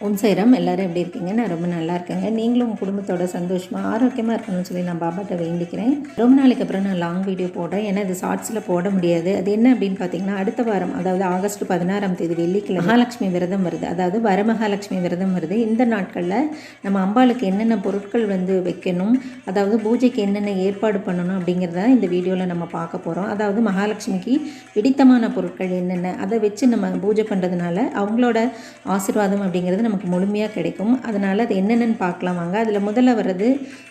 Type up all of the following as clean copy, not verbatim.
ஓம் சாய்ராம். எல்லோரும் எப்படி இருக்கீங்க? நான் ரொம்ப நல்லா இருக்கேங்க. நீங்களும் உங்கள் குடும்பத்தோட சந்தோஷமாக ஆரோக்கியமாக இருக்கணும்னு சொல்லி நான் பாபாட்ட வேண்டிக்கிறேன். ரொம்ப நாளைக்கு அப்புறம் நான் லாங் வீடியோ போடுறேன். ஏன்னா இது ஷார்ட்ஸில் போட முடியாது. அது என்ன அப்படின்னு பார்த்தீங்கன்னா, அடுத்த வாரம் அதாவது ஆகஸ்ட் 16ஆம் தேதி வெள்ளிக்கிழமை மகாலட்சுமி விரதம் வருது. அதாவது வரமகாலட்சுமி விரதம் வருது. இந்த நாட்களில் நம்ம அம்பாளுக்கு என்னென்ன பொருட்கள் வைக்கணும், அதாவது பூஜைக்கு என்னென்ன ஏற்பாடு பண்ணணும் அப்படிங்கிறத இந்த வீடியோவில் நம்ம பார்க்க போகிறோம். அதாவது மகாலட்சுமிக்கு பிடித்தமான பொருட்கள் என்னென்ன, அதை வச்சு நம்ம பூஜை பண்ணுறதுனால அவங்களோட ஆசீர்வாதம் அப்படிங்கிறது நமக்கு முழுமையாக கிடைக்கும். அதனால் அது என்னென்னு பார்க்கலாம் வாங்க. அதில் முதல்ல வர்றது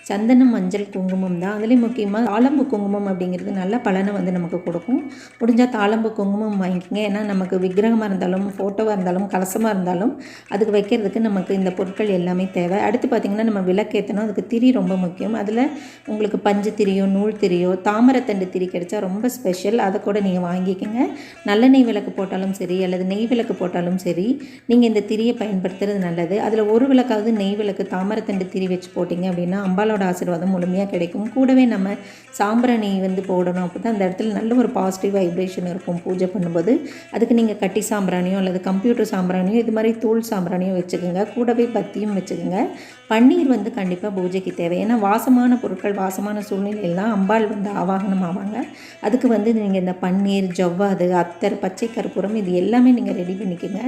சந்தனம், மஞ்சள், குங்குமம் தான். அதுலேயும் முக்கியமாக தாளம்பு குங்குமம் அப்படிங்கிறது நல்ல பலனை நமக்கு கொடுக்கும். முடிஞ்சால் தாளம்பு குங்குமம் வாங்கிக்கோங்க. ஏன்னா நமக்கு விக்கிரகமாக இருந்தாலும், ஃபோட்டோவாக இருந்தாலும், கலசமாக இருந்தாலும் அதுக்கு வைக்கிறதுக்கு நமக்கு இந்த பொருட்கள் எல்லாமே தேவை. அடுத்து பார்த்திங்கன்னா, நம்ம விளக்கேற்றணும். அதுக்கு திரி ரொம்ப முக்கியம். அதில் உங்களுக்கு பஞ்சு திரியோ, நூல் திரியோ, தாமரத்தண்டு திரி கிடைச்சா ரொம்ப ஸ்பெஷல். அதை கூட நீங்கள் வாங்கிக்கோங்க. நல்லெண்ணெய் விளக்கு போட்டாலும் சரி, அல்லது நெய் விளக்கு போட்டாலும் சரி, நீங்கள் இந்த திரியை பயன்படுத்துறது நல்லது. அதில் ஒரு விளக்காவது நெய் விளக்கு, தாமரத்தண்டு திரி வச்சு போட்டிங்க அப்படின்னா அம்பாலோட ஆசீர்வாதம் முழுமையாக கிடைக்கும். கூடவே நம்ம சாம்பிராணி போடணும். அப்போ தான் அந்த இடத்துல நல்ல ஒரு பாசிட்டிவ் வைப்ரேஷன் இருக்கும் பூஜை பண்ணும்போது. அதுக்கு நீங்கள் கட்டி சாம்பிராணியோ அல்லது கம்ப்யூட்டர் சாம்பிராணியோ இது மாதிரி தூள் சாம்பிராணியோ வச்சுக்கோங்க. கூடவே பத்தியும் வச்சுக்கோங்க. பன்னீர் கண்டிப்பாக பூஜைக்கு தேவை. ஏன்னா வாசமான பொருட்கள், வாசமான சூழ்நிலையெல்லாம் அம்பாள் ஆவாகனம் ஆவாங்க. அதுக்கு நீங்கள் இந்த பன்னீர், ஜவ்வாது, அத்தர், பச்சை கற்பூரம் இது எல்லாமே நீங்கள் ரெடி பண்ணிக்கோங்க.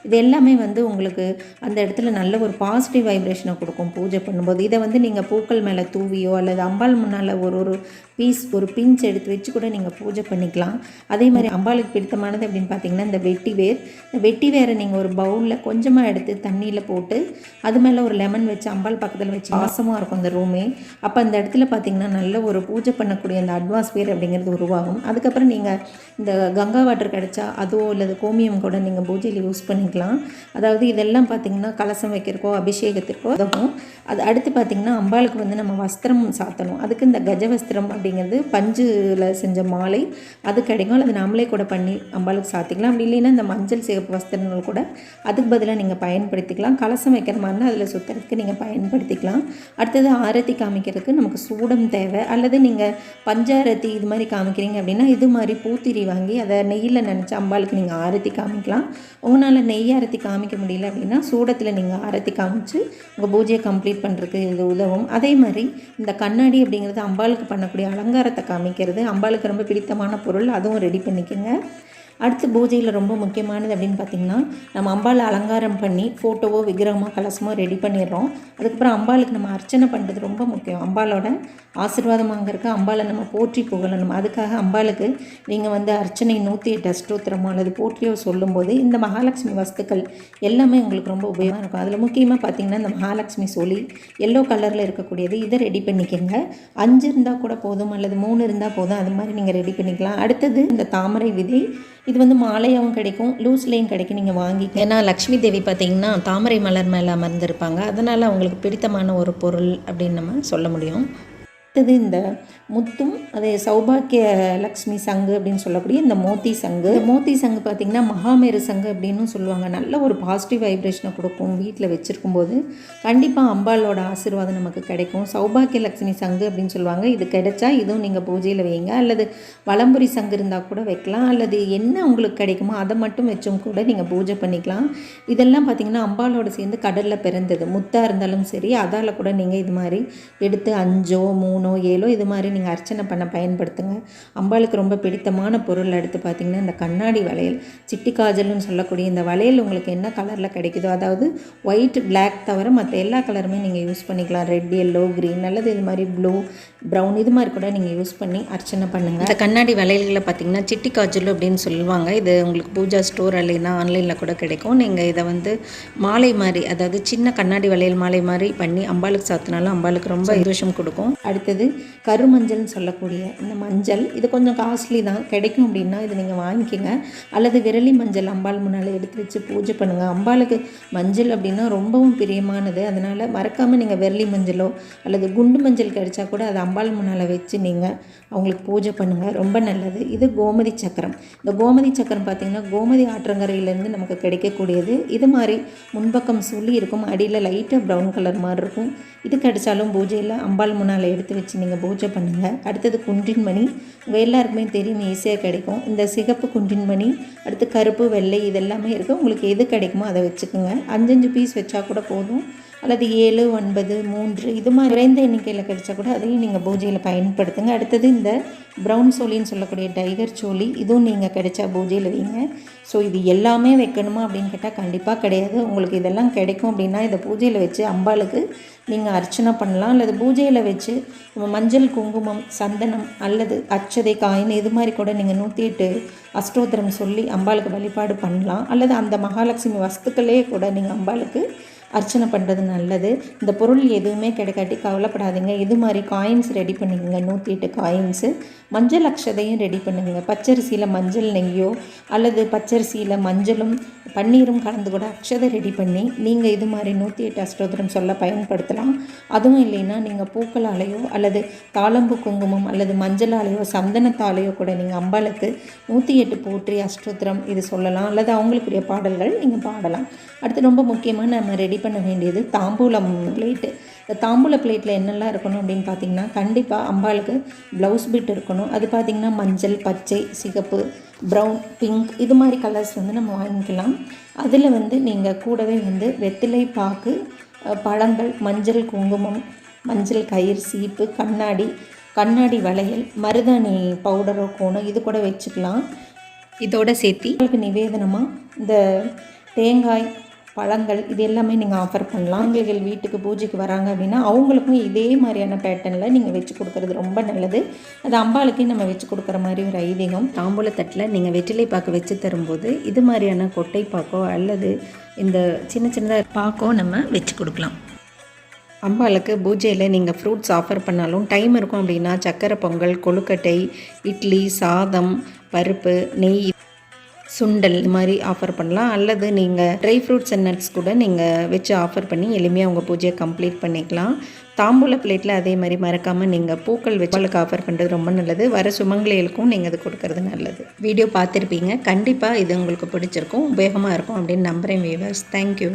இது எல்லாமே உங்களுக்கு அந்த இடத்துல நல்ல ஒரு பாசிட்டிவ் வைப்ரேஷனை கொடுக்கும் பூஜை பண்ணும்போது. இதை நீங்கள் பூக்கள் மேலே தூவியோ அல்லது அம்பாள் முன்னால் ஒரு பீஸ், ஒரு பிஞ்ச் எடுத்து வச்சு கூட நீங்கள் பூஜை பண்ணிக்கலாம். அதே மாதிரி அம்பாளுக்கு பிடித்தமானது அப்படின்னு பார்த்தீங்கன்னா இந்த வெட்டிவேர். இந்த வெட்டிவேரை நீங்கள் ஒரு பவுலில் கொஞ்சமாக எடுத்து தண்ணியில் போட்டு அது மேலே ஒரு லெமன் வச்சு அம்பாள் பக்கத்தில் வச்சு வாசமாக இருக்கும் அந்த ரூமே. அப்போ அந்த இடத்துல பார்த்திங்கன்னா நல்ல ஒரு பூஜை பண்ணக்கூடிய அந்த அட்மாஸ்பியர் அப்படிங்கிறது உருவாகும். அதுக்கப்புறம் நீங்கள் இந்த கங்கா வாட்டர் கிடைச்சா அதோ அல்லது கோமியம் கூட நீங்கள் பூஜையில் யூஸ் பண்ணிக்கலாம். அதாவது இதெல்லாம் பார்த்திங்கன்னா கலசம் வைக்கிறக்கோ, அபிஷேகத்திற்கோ அதுவும். அது அடுத்து பார்த்திங்கன்னா அம்பாளுக்கு நம்ம வஸ்திரம் சாத்தணும். அதுக்கு இந்த கஜவஸ்திரம் அப்படிங்கிறது பஞ்சில் செஞ்ச மாலை அது கிடைக்கும். அல்லது நாமளே கூட பண்ணி அம்பாளுக்கு சாத்திக்கலாம். அப்படி இல்லைன்னா இந்த மஞ்சள் சிவப்பு வஸ்திரங்கள் கூட அதுக்கு பதிலாக நீங்கள் பயன்படுத்திக்கலாம். கலசம் வைக்கிற மாதிரினா அதில் சுற்றுறதுக்கு நீங்கள் பயன்படுத்திக்கலாம். அடுத்தது ஆரத்தி காமிக்கிறதுக்கு நமக்கு சூடம் தேவை. அல்லது நீங்கள் பஞ்சாரத்தி இது மாதிரி காமிக்கிறீங்க அப்படின்னா இது மாதிரி பூத்திரி வாங்கி அதை நெய்யில் நினச்சி அம்பாளுக்கு நீங்கள் ஆரத்தி காமிக்கலாம். உங்களால் நெய் ஆரத்தி காமிக்க முடியல அப்படின்னா சூடத்தில் நீங்கள் ஆரத்தி காமிச்சு உங்கள் பூஜையை கம்ப்ளீட் பண்ணுறதுக்கு இது உதவும். அதே மாதிரி இந்த கண்ணாடி அப்படிங்கிறது அம்பாளுக்கு பண்ணக்கூடிய அலங்காரத்தை காமிக்கிறது. அம்பாளுக்கு ரொம்ப பிடித்தமான பொருள், அதுவும் ரெடி பண்ணிக்கோங்க. அடுத்து பூஜையில் ரொம்ப முக்கியமானது அப்படின்னு பார்த்திங்கன்னா, நம்ம அம்பாளை அலங்காரம் பண்ணி ஃபோட்டோவோ, விக்கிரகமோ, கலசமோ ரெடி பண்ணிடுறோம். அதுக்கப்புறம் அம்பாளுக்கு நம்ம அர்ச்சனை பண்ணுறது ரொம்ப முக்கியம். அம்பாளோட ஆசீர்வாதம் வாங்கிறதுக்கு அம்பாளை நம்ம போற்றி புகழணும். அதுக்காக அம்பாளுக்கு நீங்கள் அர்ச்சனை 108 அஷ்டோத்திரமோ அல்லது போற்றியோ சொல்லும்போது இந்த மகாலட்சுமி வஸ்துக்கள் எல்லாமே உங்களுக்கு ரொம்ப உபயோகமாக இருக்கும். அதில் முக்கியமாக பார்த்திங்கன்னா இந்த மகாலட்சுமி சொல்லி எல்லோ கலரில் இருக்கக்கூடியது, இதை ரெடி பண்ணிக்கோங்க. 5 இருந்தால் கூட போதும் அல்லது 3 இருந்தால் போதும். அது மாதிரி நீங்கள் ரெடி பண்ணிக்கலாம். அடுத்தது இந்த தாமரை விதை. இது மாலையாகவும் கிடைக்கும், லூஸ்லேயும் கிடைக்கும். நீங்கள் வாங்கிக்க. ஏன்னா லக்ஷ்மி தேவி பார்த்திங்கன்னா தாமரை மலர் மேலே அமர்ந்திருப்பாங்க. அதனால் அவங்களுக்கு பிடித்தமான ஒரு பொருள் அப்படின்னு நம்ம சொல்ல முடியும். அடுத்தது இந்த முத்தும் அதே சௌபாக்கிய லக்ஷ்மி சங்கு அப்படின்னு சொல்லக்கூடிய இந்த மோத்தி சங்கு. மோத்தி சங்கு பார்த்திங்கன்னா மகாமேரு சங்கு அப்படின்னு சொல்லுவாங்க. நல்ல ஒரு பாசிட்டிவ் வைப்ரேஷனை கொடுக்கும். வீட்டில் வச்சுருக்கும் போது கண்டிப்பாக அம்பாளோட ஆசீர்வாதம் நமக்கு கிடைக்கும். சௌபாக்கிய லக்ஷ்மி சங்கு அப்படின்னு சொல்லுவாங்க. இது கிடைச்சா இதுவும் நீங்கள் பூஜையில் வைங்க. அல்லது வலம்புரி சங்கு இருந்தால் கூட வைக்கலாம். அல்லது என்ன உங்களுக்கு கிடைக்குமோ அதை மட்டும் வச்சும் கூட நீங்கள் பூஜை பண்ணிக்கலாம். இதெல்லாம் பார்த்திங்கன்னா அம்பாளோடு சேர்ந்து கடலில் பிறந்தது. முத்தாக இருந்தாலும் சரி, அதால் கூட நீங்கள் இது மாதிரி எடுத்து 5, 3, 7 இது மாதிரி நீங்கள் அர்ச்சனை பண்ண பயன்படுத்துங்க. அம்பாளுக்கு ரொம்ப பிடித்தமான பொருள் அடுத்து பார்த்திங்கன்னா இந்த கண்ணாடி வளையல், சிட்டி காஜல்னு சொல்லக்கூடிய இந்த வளையல் உங்களுக்கு என்ன கலரில் கிடைக்குதோ, அதாவது ஒயிட், பிளாக் தவிர மற்ற எல்லா கலருமே நீங்கள் யூஸ் பண்ணிக்கலாம். ரெட், எல்லோ, க்ரீன் அல்லது இது மாதிரி ப்ளூ, ப்ரௌன் இது மாதிரி கூட நீங்கள் யூஸ் பண்ணி அர்ச்சனை பண்ணுங்கள். இந்த கண்ணாடி வளையல்களை பார்த்திங்கன்னா சிட்டி காஜல் அப்படின்னு சொல்லுவாங்க. இது உங்களுக்கு பூஜா ஸ்டோர் இல்லைன்னா ஆன்லைனில் கூட கிடைக்கும். நீங்கள் இதை மாலை மாதிரி, அதாவது சின்ன கண்ணாடி வளையல் மாலை மாதிரி பண்ணி அம்பாளுக்கு சாத்தினாலும் அம்பாளுக்கு ரொம்ப சந்தோஷம் கொடுக்கும். அடுத்தது கருமஞ்சள்னு சொல்லக்கூடிய இந்த மஞ்சள், இது கொஞ்சம் காஸ்ட்லி தான். கிடைக்கும் அப்படின்னா இது நீங்கள் வாங்கிக்கோங்க. அல்லது விரலி மஞ்சள் அம்பாள் முன்னால் எடுத்து வச்சு பூஜை பண்ணுங்கள். அம்பாளுக்கு மஞ்சள் அப்படின்னா ரொம்பவும் பிரியமானது. அதனால் மறக்காமல் நீங்கள் விரலி மஞ்சளோ அல்லது குண்டு மஞ்சள் கிடைச்சா கூட அதை அம்பாள் முன்னால் வச்சு நீங்கள் அவங்களுக்கு பூஜை பண்ணுங்கள். ரொம்ப நல்லது. இது கோமதி சக்கரம். இந்த கோமதி சக்கரம் பார்த்திங்கன்னா கோமதி ஆற்றங்கரையிலேருந்து நமக்கு கிடைக்கக்கூடியது. இது மாதிரி முன்பக்கம் சுழி இருக்கும், அடியில் லைட்டாக ப்ரௌன் கலர் மாதிரி இருக்கும். இது கிடைச்சாலும் பூஜையில் அம்பாள் முன்னால் எடுத்து வச்சு நீங்கள் பூஜை பண்ணுங்கள். அடுத்தது குன்றின் மணி உங்கள் எல்லாருக்குமே தெரியும், ஈஸியாக கிடைக்கும். இந்த சிகப்பு குன்றின் மணி, அடுத்து கருப்பு வெள்ளை இதெல்லாமே இருக்குது. உங்களுக்கு எது கிடைக்குமோ அதை வச்சுக்கோங்க. 5 பீஸ் வச்சா கூட போதும், அல்லது 7, 9, 3 இது மாதிரி குறைந்த எண்ணிக்கையில் கிடைச்சா கூட அதையும் நீங்கள் பூஜையில் பயன்படுத்துங்க. அடுத்தது இந்த ப்ரௌன் சோலின்னு சொல்லக்கூடிய டைகர் சோலி, இதுவும் நீங்கள் கிடைச்சா பூஜையில் வைங்க. ஸோ இது எல்லாமே வைக்கணுமா அப்படின்னு கேட்டால் கண்டிப்பாக கிடையாது. உங்களுக்கு இதெல்லாம் கிடைக்கும் அப்படின்னா இதை பூஜையில் வச்சு அம்பாளுக்கு நீங்கள் அர்ச்சனை பண்ணலாம். அல்லது பூஜையில் வச்சு மஞ்சள், குங்குமம், சந்தனம் அல்லது அச்சதை, காயின் இது மாதிரி கூட நீங்கள் 108 அஷ்டோத்திரம் சொல்லி அம்பாளுக்கு வழிபாடு பண்ணலாம். அல்லது அந்த மகாலட்சுமி வஸ்துக்களே கூட நீங்கள் அம்பாளுக்கு அர்ச்சனை பண்ணுறது நல்லது. இந்த பொருள் எதுவுமே கிடைக்காட்டி கவலைப்படாதீங்க. இது மாதிரி காயின்ஸ் ரெடி பண்ணிக்கோங்க. 108 காயின்ஸு, மஞ்சள் அக்ஷதையும் ரெடி பண்ணுங்க. பச்சரிசியில் மஞ்சள் நெய்யோ அல்லது பச்சரிசியில் மஞ்சளும் பன்னீரும் கலந்து கூட அக்ஷதை ரெடி பண்ணி நீங்கள் இது மாதிரி 108 அஷ்டோத்திரம் சொல்ல பயன்படுத்தலாம். அதுவும் இல்லைன்னா நீங்கள் பூக்களாலேயோ அல்லது தாளம்பூ குங்குமம் அல்லது மஞ்சளாலேயோ சந்தனத்தாலேயோ கூட நீங்கள் அம்பாளுக்கு 108 போற்றி அஷ்டோத்திரம் இது சொல்லலாம். அல்லது அவங்களுக்குரிய பாடல்கள் நீங்கள் பாடலாம். அடுத்து ரொம்ப முக்கியமாக நம்ம ரெடி பண்ண வேண்டியது தாம்பூலம் பிளேட்டு. இந்த தாம்பூல பிளேட்டில் என்னெல்லாம் இருக்கணும் அப்படின்னு பார்த்தீங்கன்னா, கண்டிப்பாக அம்பாளுக்கு ப்ளவுஸ் பீட் இருக்கணும். அது பார்த்திங்கன்னா மஞ்சள், பச்சை, சிகப்பு, ப்ரௌன், பிங்க் இது மாதிரி கலர்ஸ் நம்ம வாங்கிக்கலாம். அதில் நீங்கள் கூடவே வெற்றிலை பாக்கு, பழங்கள், மஞ்சள், குங்குமம், மஞ்சள் கயிறு, சீப்பு, கண்ணாடி வளையல், மருதாணி பவுடரோ கோணம் இது கூட வச்சுக்கலாம். இதோட சேர்த்து உங்களுக்கு நிவேதனமாக இந்த தேங்காய், பழங்கள் இது எல்லாமே நீங்கள் ஆஃபர் பண்ணலாம். உங்களுக்கு வீட்டுக்கு பூஜைக்கு வராங்க அப்படின்னா அவங்களுக்கும் இதே மாதிரியான பேட்டர்னில் நீங்கள் வச்சு கொடுக்குறது ரொம்ப நல்லது. அது அம்பாளுக்கே நம்ம வச்சு கொடுக்குற மாதிரி ஒரு ஐதீகம். தாம்பூலத்தட்டில் நீங்கள் வெற்றிலை பாக்கு வச்சு தரும்போது இது மாதிரியான கொட்டை பாக்கோ அல்லது இந்த சின்னதாக பாக்கோ நம்ம வச்சு கொடுக்கலாம். அம்பாளுக்கு பூஜையில் நீங்கள் ஃப்ரூட்ஸ் ஆஃபர் பண்ணாலும் டைம் இருக்கும் அப்படின்னா சக்கரை பொங்கல், கொழுக்கட்டை, இட்லி, சாதம், பருப்பு, நெய், சுண்டல் இது மாதிரி ஆஃபர் பண்ணலாம். அல்லது நீங்கள் ட்ரை ஃப்ரூட்ஸ் அண்ட் நட்ஸ் கூட நீங்கள் வச்சு ஆஃபர் பண்ணி எளிமையாக உங்கள் பூஜையை கம்ப்ளீட் பண்ணிக்கலாம். தாம்பூல பிளேட்டில் அதே மாதிரி மறக்காமல் நீங்கள் பூக்கள் வச்சு ஆஃபர் பண்ணுறது ரொம்ப நல்லது. வர சுமங்கலிகளுக்கும் நீங்கள் அது கொடுக்கறது நல்லது. வீடியோ பார்த்துருப்பீங்க, கண்டிப்பாக இது உங்களுக்கு பிடிச்சிருக்கும், உபயோகமாக இருக்கும் அப்படின்னு நம்புகிறேன் வியூவர்ஸ். தேங்க்யூ.